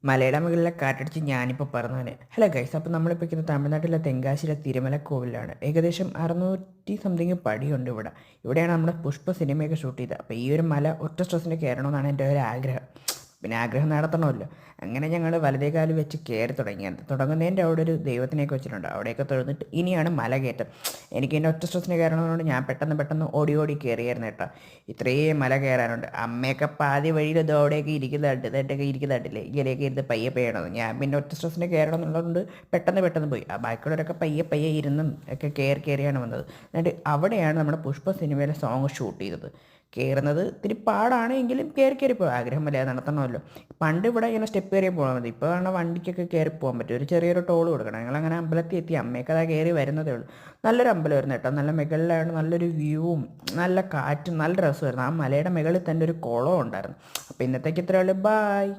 മലയുടെ മുകളിലെ കാറ്റടിച്ച് ഞാനിപ്പോൾ പറഞ്ഞവനെ. ഹലോ ഗൈസ്, അപ്പോൾ നമ്മളിപ്പോൾ നിൽക്കുന്നത് തമിഴ്നാട്ടിലെ തെങ്കാശിയിലെ തിരുമല കോവിലാണ്. ഏകദേശം 600 സംതിങ് പടിയുണ്ട് ഇവിടെ. ഇവിടെയാണ് നമ്മുടെ പുഷ്പ സിനിമയൊക്കെ ഷൂട്ട് ചെയ്തത്. അപ്പോൾ ഈ ഒരു മല ഒറ്റ സ്ട്രെസ്സിന് കയറണമെന്നാണ് എൻ്റെ ഒരു ആഗ്രഹം. പിന്നെ ആഗ്രഹം നടത്തണമല്ലോ. അങ്ങനെ ഞങ്ങൾ വലതേകാല് വെച്ച് കയറി തുടങ്ങിയത്. തുടങ്ങുന്നതിൻ്റെ അവിടെ ഒരു ദൈവത്തിനെയൊക്കെ വെച്ചിട്ടുണ്ട്. അവിടെയൊക്കെ തൊഴുന്നിട്ട് ഇനിയാണ് മല കയറ്റം. എനിക്ക് എൻ്റെ ഒറ്റ സ്ട്രെസ്സിന് കയറണമെന്നുകൊണ്ട് ഞാൻ പെട്ടെന്ന് ഓടി ഓടി കയറിയായിരുന്നു കേട്ടോ. ഇത്രയും മല കയറാനുണ്ട്. അമ്മയൊക്കെ പാതി വഴിയിൽ ഇത് അവിടെയൊക്കെ ഇരിക്കുന്നതായിട്ട് ഇതായിട്ടൊക്കെ ഇരിക്കുന്നതായിട്ടില്ലേ, ഇങ്ങനെയൊക്കെ ഇരുന്ന് പയ്യെ പയ്യണത്. ഞാൻ പിന്നെ ഒറ്റ സ്ട്രെസ്സിന് കയറണം എന്നുള്ളതുകൊണ്ട് പെട്ടെന്ന് പോയി. ആ ബാക്കിയുള്ളവരൊക്കെ പയ്യെ ഇരുന്നും ഒക്കെ കയറിയാണ് വന്നത്. എന്നിട്ട് അവിടെയാണ് നമ്മുടെ പുഷ്പ സിനിമയിലെ സോങ് ഷൂട്ട് ചെയ്തത്. കയറുന്നത് ഇത്തിരി പാടാണെങ്കിലും കയറി പോകും. ആഗ്രഹമല്ലേ, നടത്തണമല്ലോ. പണ്ട് ഇവിടെ ഇങ്ങനെ സ്റ്റെപ്പ് കയറി പോകാൻ മതി. ഇപ്പോൾ കാരണം വണ്ടിക്കൊക്കെ കയറി പോകാൻ പറ്റും. ഒരു ചെറിയൊരു ടോൾ കൊടുക്കണം. ഞങ്ങളങ്ങനെ അമ്പലത്തിൽ എത്തി. അമ്മയൊക്കെ അതാ കയറി വരുന്നതേ ഉള്ളൂ. നല്ലൊരു അമ്പലമായിരുന്നു കേട്ടോ. നല്ല മുകളിലാണ്, നല്ലൊരു വ്യൂവും നല്ല കാറ്റും നല്ല രസമായിരുന്നു. ആ മലയുടെ മുകളിൽ തന്നെ ഒരു കുളവും ഉണ്ടായിരുന്നു. അപ്പോൾ ഇന്നത്തേക്ക് ഇത്രയേ ഉള്ളൂ. ബായ്.